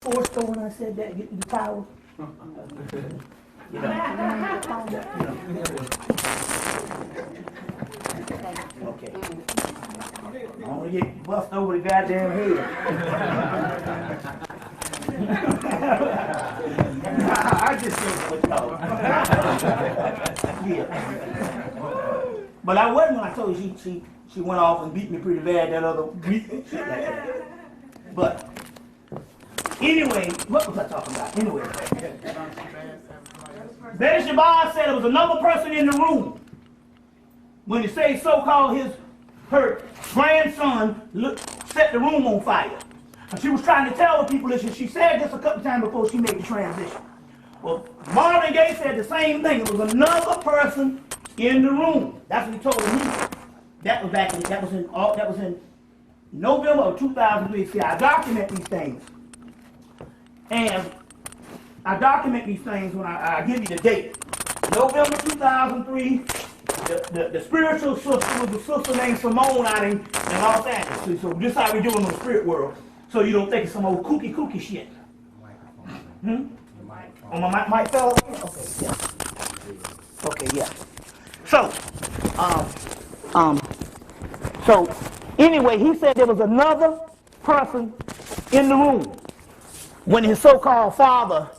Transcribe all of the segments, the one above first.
Four store when I said that, get the power. You know. Okay. I don't want to get buffed over the goddamn head. I just think with y'all. Yeah. But I wasn't when I told you she went off and beat me pretty bad that other week. Shit like that. But anyway, what was I talking about? Anyway. Ben Shabazz said there was another person in the room. When he said so-called her grandson set the room on fire. And she was trying to tell the people this, and she said this a couple times before she made the transition. Well, Marvin Gaye said the same thing. There was another person in the room. That's what he told me. That was in November of 2003. See, I document these things. And I document these things when I give you the date. November 2003, the spiritual sister was a sister named Simone out in Los Angeles. So this is how we do in the spirit world. So you don't think it's some old kooky shit. Oh, my mic fell off? Okay, yeah. Okay, yeah. So anyway, he said there was another person in the room when his so-called father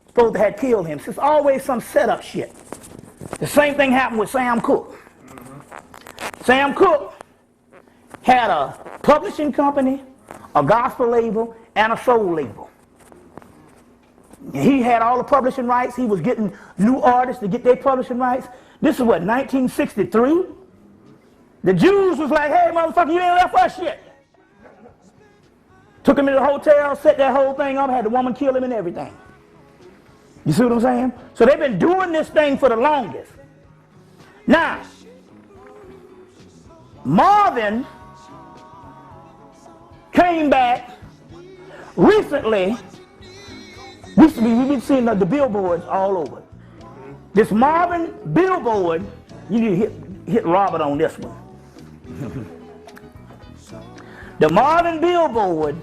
supposed to have killed him. So it's always some setup shit. The same thing happened with Sam Cooke. Sam Cooke had a publishing company, a gospel label, and a soul label. And he had all the publishing rights. He was getting new artists to get their publishing rights. This is what, 1963? The Jews was like, hey, motherfucker, you ain't left us shit. Took him to the hotel, set that whole thing up, had the woman kill him and everything. You see what I'm saying? So they've been doing this thing for the longest. Now, Marvin came back recently. We've been seeing the billboards all over. This Marvin billboard, you need to hit Robert on this one. The Marvin billboard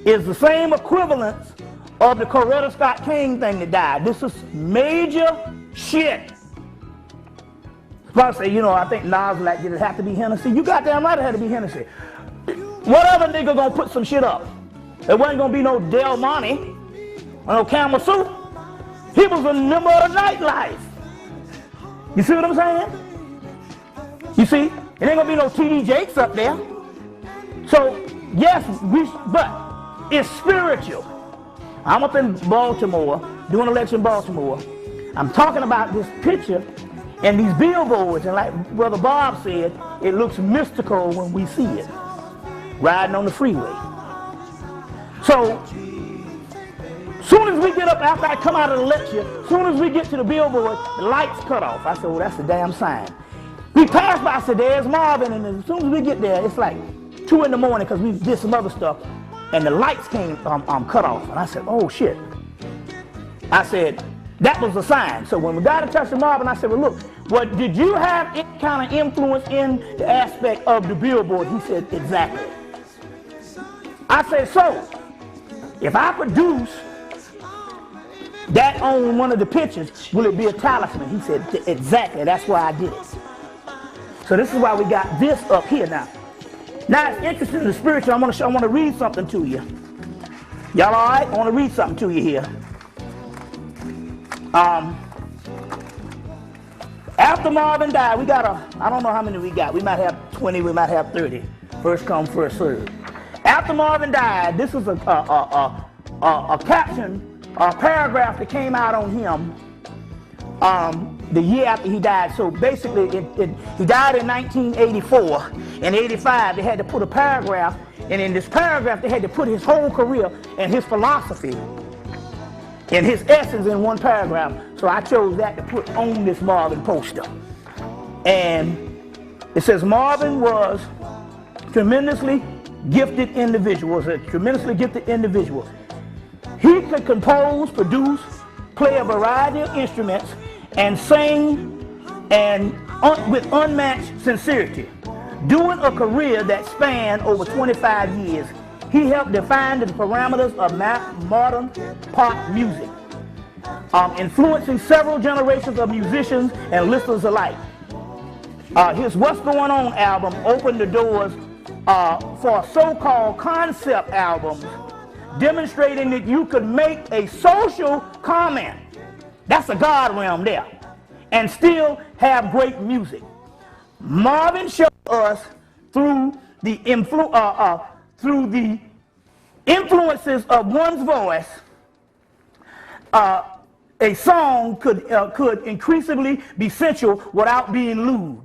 is the same equivalence of the Coretta Scott King thing that died. This is major shit. If I say, I think Nas like, did it have to be Hennessy? You goddamn right it had to be Hennessy. What other nigga gonna put some shit up? There wasn't gonna be no Del Monte or no Camel Soup. He was a member of the nightlife. You see what I'm saying? You see? It ain't gonna be no T.D. Jakes up there. So, yes, but it's spiritual. I'm up in Baltimore, doing election in Baltimore. I'm talking about this picture and these billboards, and like Brother Bob said, it looks mystical when we see it, riding on the freeway. So, soon as we get up, after I come out of the lecture, soon as we get to the billboard, the lights cut off. I said, well, that's a damn sign. We passed by, I said, there's Marvin, and as soon as we get there, it's like 2 in the morning because we did some other stuff, and the lights came cut off. And I said, oh, shit. I said, that was a sign. So when we got in touch with Marvin, I said, well, look, did you have any kind of influence in the aspect of the billboard? He said, exactly. I said, so, if I produce that on one of the pictures, will it be a talisman? He said, exactly, that's why I did it. So this is why we got this up here now. Now it's interesting in the spiritual. I want to read something to you. Y'all all right? I want to read something to you here. After Marvin died, we got I don't know how many we got. We might have 20, we might have 30. First come, first served. After Marvin died, this is a caption, a paragraph that came out on him the year after he died. So basically, he died in 1984. In 85, they had to put a paragraph, and in this paragraph, they had to put his whole career and his philosophy and his essence in one paragraph. So I chose that to put on this Marvin poster. And it says, Marvin was tremendously gifted individual, was a tremendously gifted individual. He could compose, produce, play a variety of instruments, and sing with unmatched sincerity. During a career that spanned over 25 years, He helped define the parameters of modern pop music, influencing several generations of musicians and listeners alike. His What's Going On album opened the doors for so-called concept albums, demonstrating that you could make a social comment, that's a God realm there, and still have great music. Marvin showed us through the influences of one's voice, a song could increasingly be sensual without being lewd.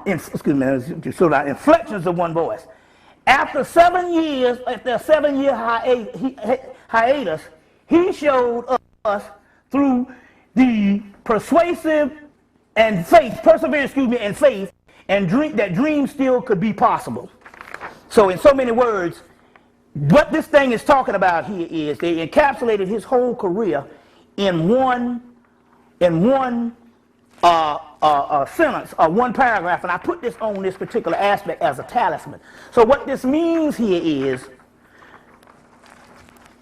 Inflections of one voice. After 7 years, after a 7-year hiatus, he showed us through the persuasive and faith, perseverance, and faith, and that dreams still could be possible. So in so many words, what this thing is talking about here is they encapsulated his whole career in one sentence or one paragraph, and I put this on this particular aspect as a talisman. So what this means here is,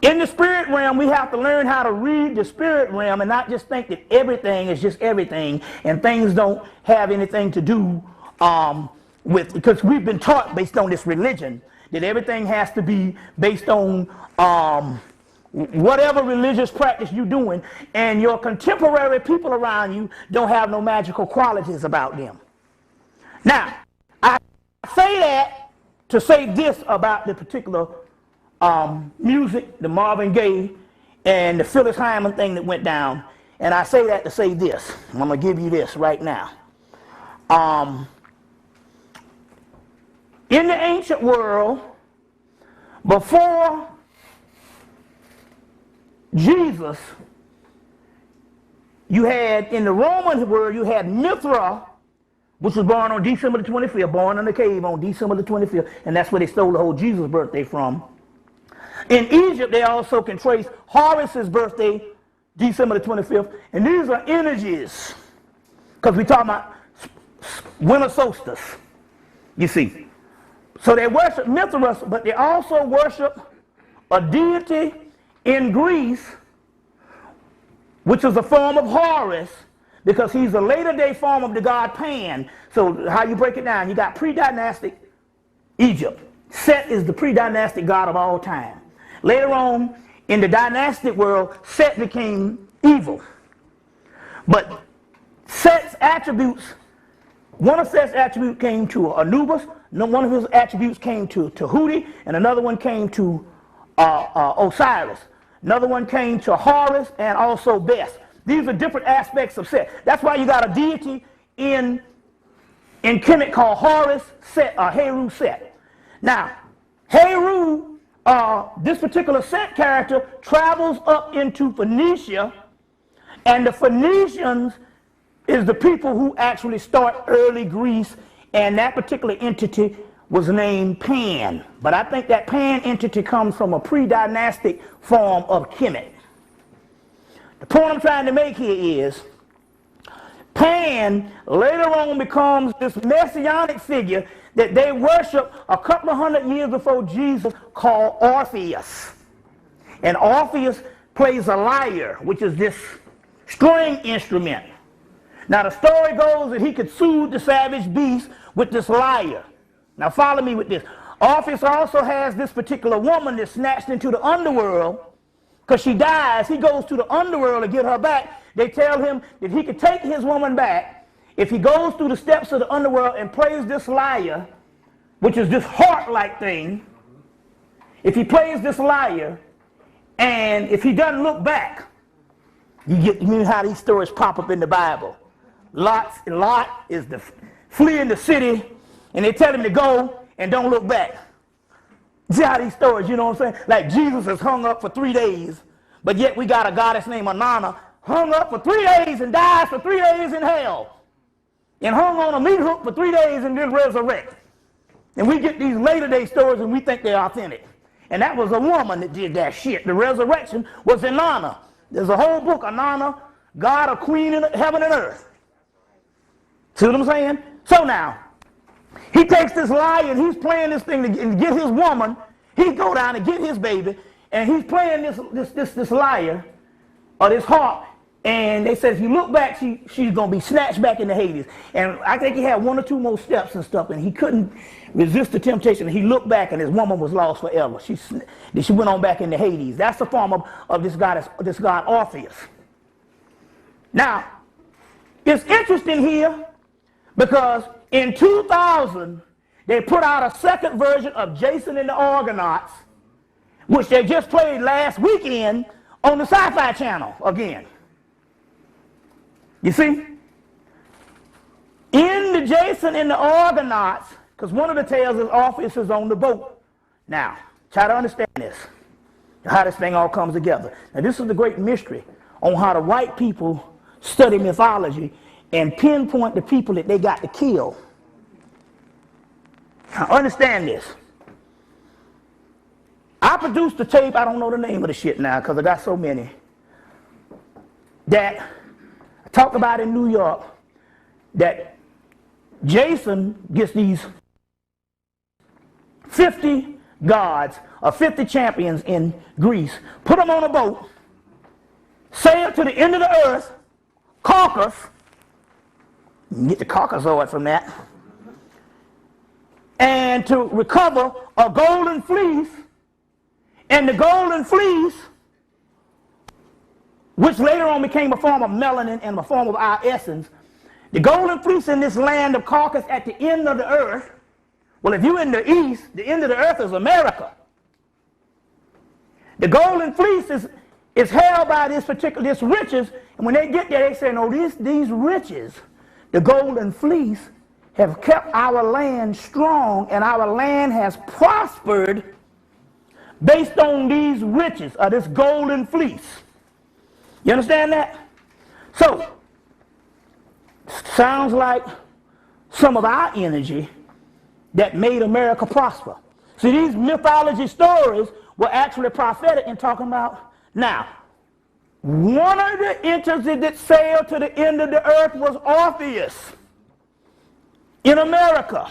in the spirit realm, we have to learn how to read the spirit realm and not just think that everything is just everything and things don't have anything to do with, because we've been taught based on this religion that everything has to be based on whatever religious practice you're doing, and your contemporary people around you don't have no magical qualities about them. Now, I say that to say this about the particular music, the Marvin Gaye and the Phyllis Hyman thing that went down, and I say that to say this. I'm going to give you this right now. In the ancient world, before Jesus, you had, in the Roman world, you had Mithra, which was born on December the 25th, born in the cave on December the 25th, and that's where they stole the whole Jesus birthday from. In Egypt, they also can trace Horus's birthday, December the 25th, and these are energies, because we're talking about winter solstice, you see. So they worship Mithras, but they also worship a deity in Greece, which is a form of Horus, because he's a later day form of the god Pan. So how you break it down, you got pre-dynastic Egypt. Set is the pre-dynastic god of all time. Later on, in the dynastic world, Set became evil. But Set's attributes, one of Set's attributes came to Anubis, one of his attributes came to Tahuti, and another one came to Osiris. Another one came to Horus and also Bes. These are different aspects of Set. That's why you got a deity in Kemet called Horus Set, Heru Set. Now, Heru, this particular Set character travels up into Phoenicia, and the Phoenicians is the people who actually start early Greece, and that particular entity was named Pan. But I think that Pan entity comes from a pre-dynastic form of Kemet. The point I'm trying to make here is Pan later on becomes this messianic figure that they worship a couple of hundred years before Jesus, called Orpheus. And Orpheus plays a lyre, which is this string instrument. Now the story goes that he could soothe the savage beast with this lyre. Now follow me with this. Orpheus also has this particular woman that's snatched into the underworld. Because she dies, he goes to the underworld to get her back. They tell him that he could take his woman back if he goes through the steps of the underworld and plays this lyre, which is this harp-like thing. If he plays this lyre, and if he doesn't look back, you know how these stories pop up in the Bible. Lot is fleeing the city, and they tell him to go and don't look back. See how these stories, you know what I'm saying? Like Jesus is hung up for 3 days, but yet we got a goddess named Inanna hung up for 3 days and dies for 3 days in hell, and hung on a meat hook for 3 days and then resurrect. And we get these later day stories and we think they're authentic. And that was a woman that did that shit. The resurrection was Inanna. There's a whole book, Inanna, God, a queen in heaven and earth. See what I'm saying? So now, He takes this lyre and he's playing this thing to get his woman. He go down and get his baby, and he's playing this lyre or this harp. And they said if you look back, she's gonna be snatched back into Hades. And I think he had 1 or 2 more steps and stuff, and he couldn't resist the temptation. He looked back, and his woman was lost forever. She went on back into Hades. That's the form of this god Orpheus. Now, it's interesting here because in 2000 they put out a second version of Jason and the Argonauts, which they just played last weekend on the Sci-Fi Channel again. You see? In the Jason and the Argonauts, because one of the tales is Orpheus is on the boat. Now, try to understand this, how this thing all comes together. Now, this is the great mystery on how the white people study mythology and pinpoint the people that they got to kill. Now, understand this. I produced a tape, I don't know the name of the shit now because I got so many, that I talked about in New York, that Jason gets these 50 gods or 50 champions in Greece, put them on a boat, sail to the end of the earth, Caucasus, you can get the Caucasoid from that, and to recover a golden fleece, and the golden fleece, which later on became a form of melanin and a form of our essence, the golden fleece in this land of Caucasus at the end of the earth. Well, if you're in the east, the end of the earth is America. The golden fleece is held by this riches, and when they get there, they say, no, these riches, the golden fleece, have kept our land strong, and our land has prospered based on these riches, or this golden fleece. You understand that? So, sounds like some of our energy that made America prosper. See, these mythology stories were actually prophetic in talking about, now, one of the entities that sailed to the end of the earth was Orpheus in America.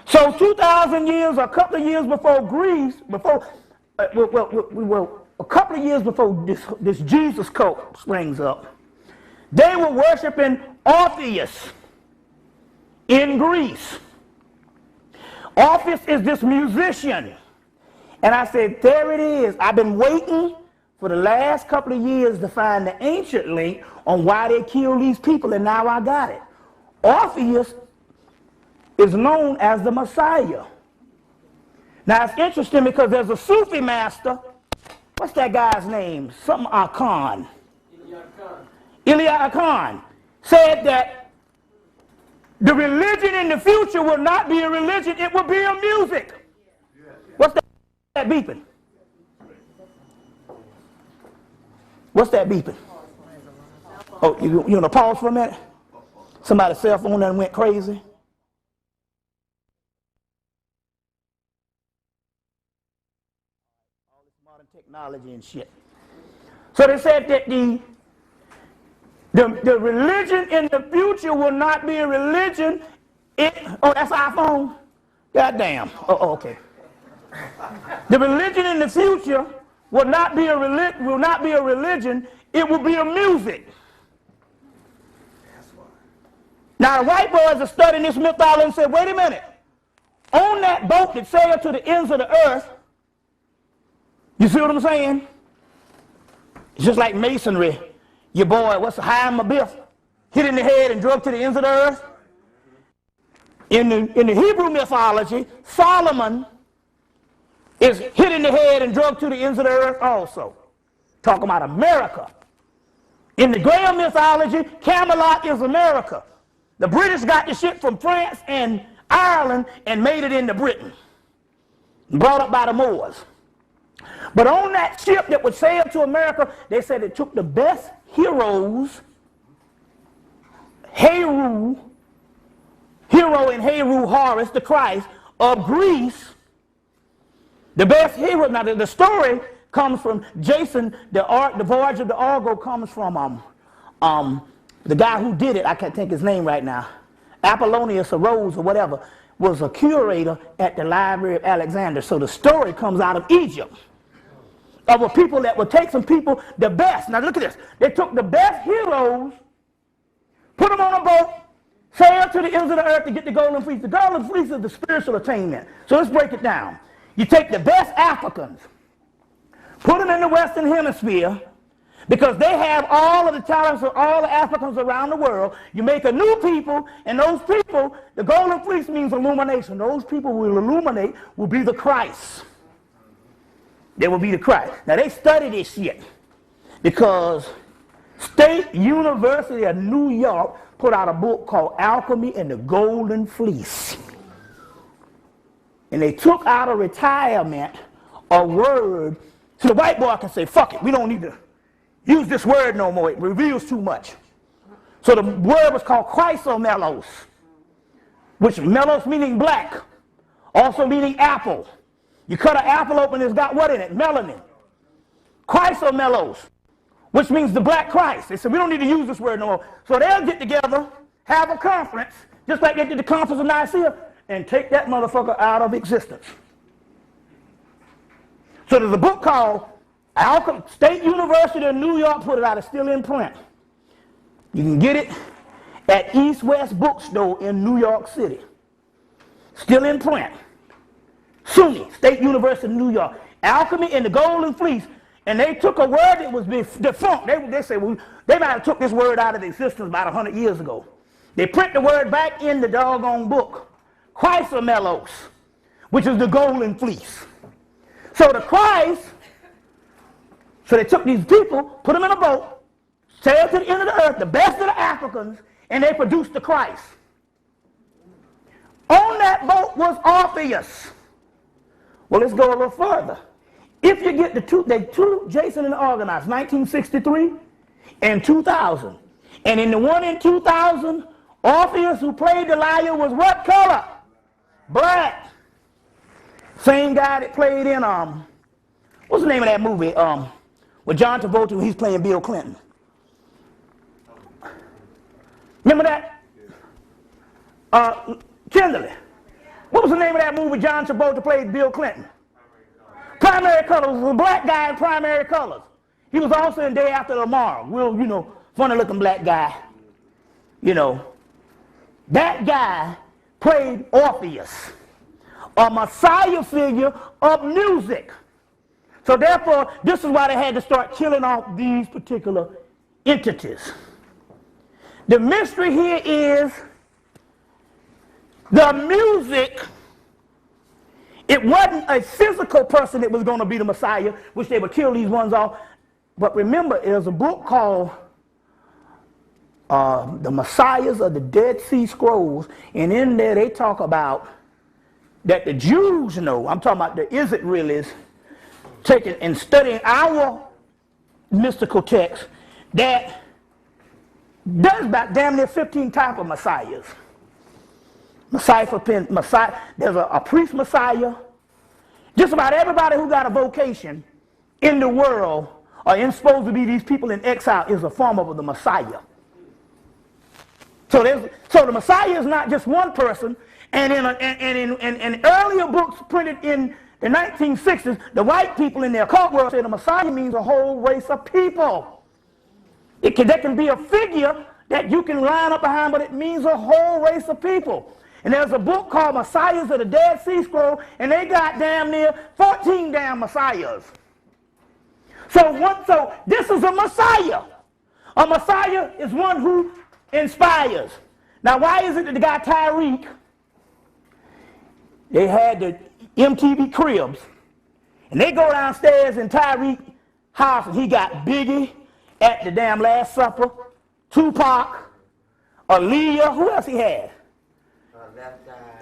So 2,000 years, or a couple of years before Greece, a couple of years before this Jesus cult springs up, they were worshiping Orpheus in Greece. Orpheus is this musician. And I said, there it is. I've been waiting for the last couple of years to find the ancient link on why they killed these people, and now I got it. Orpheus is known as the Messiah. Now it's interesting because there's a Sufi master, what's that guy's name? Something Akan. Ilya Akan said that the religion in the future will not be a religion, it will be a music. What's that beeping? What's that beeping? Oh, you want to pause for a minute? Somebody's cell phone done went crazy. All this modern technology and shit. So they said that the religion in the future will not be a religion. Oh, that's iPhone? Goddamn. Oh, okay. The religion in the future will not be a religion, it will be a music. Now the white boys are studying this mythology and said, wait a minute, on that boat that sailed to the ends of the earth, you see what I'm saying? It's just like masonry. Your boy, what's the Hiram Abiff, hit in the head and drug to the ends of the earth. In the Hebrew mythology, Solomon is hit in the head and drug to the ends of the earth also. Talking about America. In the Graham mythology, Camelot is America. The British got the shit from France and Ireland and made it into Britain. Brought up by the Moors. But on that ship that would sail to America, they said it took the best heroes, Hero and Heru Horus, the Christ, of Greece. The best hero. Now the story comes from Jason, the voyage of the Argo comes from the guy who did it. I can't think his name right now. Apollonius or Rose or whatever, was a curator at the Library of Alexander. So the story comes out of Egypt, of a people that would take some people, the best. Now look at this. They took the best heroes, put them on a boat, sailed to the ends of the earth to get the golden fleece. The golden fleece is the spiritual attainment. So let's break it down. You take the best Africans, put them in the Western Hemisphere, because they have all of the talents of all the Africans around the world. You make a new people, and those people, the golden fleece means illumination. Those people will illuminate, will be the Christ. They will be the Christ. Now they study this shit because State University of New York put out a book called Alchemy and the Golden Fleece. And they took out of retirement a word so the white boy can say, fuck it, we don't need to use this word no more. It reveals too much. So the word was called chrysomelos, which melos meaning black, also meaning apple. You cut an apple open, it's got what in it? Melanin. Chrysomelos, which means the black Christ. They said, we don't need to use this word no more. So they'll get together, have a conference, just like they did the conference of Nicaea, and take that motherfucker out of existence. So there's a book called State University of New York put it out. It's still in print. You can get it at East West Bookstore in New York City. Still in print. SUNY, State University of New York. Alchemy and the Golden Fleece. And they took a word that was defunct. They said, well, they might have took this word out of existence about 100 years ago. They print the word back in the doggone book. Chrysomelos, which is the Golden Fleece. So the Christ, so they took these people, put them in a boat, sailed to the end of the earth, the best of the Africans, and they produced the Christ. On that boat was Orpheus. Well, let's go a little further. If you get the two Jason and the Argonauts, 1963 and 2000. And in the one in 2000, Orpheus, who played the lyre, was what color? Black. Same guy that played in, what's the name of that movie? With John Travolta, he's playing Bill Clinton. Remember that? Kimberly. What was the name of that movie John Travolta played Bill Clinton? Primary Colors. Was a black guy in Primary Colors. He was also in Day After Tomorrow. Real, you know, funny looking black guy. You know. That guy played Orpheus, a messiah figure of music. So therefore, this is why they had to start killing off these particular entities. The mystery here is the music. It wasn't a physical person that was going to be the Messiah, which they would kill these ones off. But remember, there's a book called The Messiahs of the Dead Sea Scrolls, and in there they talk about that the Jews know, I'm talking about the Israelis, taking and studying our mystical text, that there's about damn near 15 types of messiahs. Messiah, there's a priest messiah. Just about everybody who got a vocation in the world or supposed to be these people in exile is a form of the Messiah. So the Messiah is not just one person. And in earlier books printed in the 1960s, the white people in the occult world said the Messiah means a whole race of people. That can be a figure that you can line up behind, but it means a whole race of people. And there's a book called Messiahs of the Dead Sea Scroll, and they got damn near 14 damn Messiahs. So this is a Messiah. A Messiah is one who inspires. Now, why is it that the guy Tyreek, they had the MTV Cribs, and they go downstairs in Tyreek's house, and he got Biggie at the damn Last Supper, Tupac, Aaliyah, who else he had?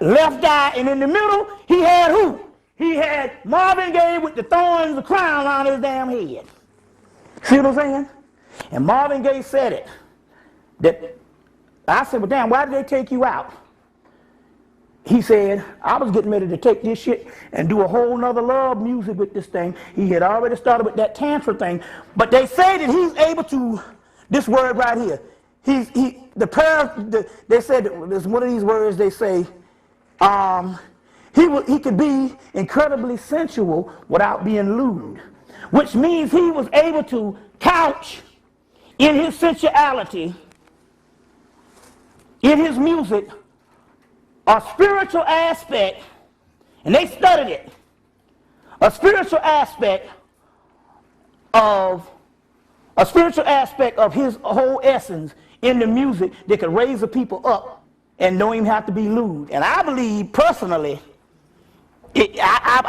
Left Eye, and in the middle, he had who? He had Marvin Gaye with the thorns, the crown on his damn head. See what I'm saying? And Marvin Gaye said it. That I said, well, damn, why did they take you out? He said, I was getting ready to take this shit and do a whole nother love music with this thing. He had already started with that tantra thing. But they say that he's able to, this word right here, they said, there's one of these words they say, he could be incredibly sensual without being lewd, which means he was able to couch in his sensuality, in his music, a spiritual aspect, and they studied it, a spiritual aspect of his whole essence in the music that could raise the people up and don't even have to be lewd. And I believe personally, I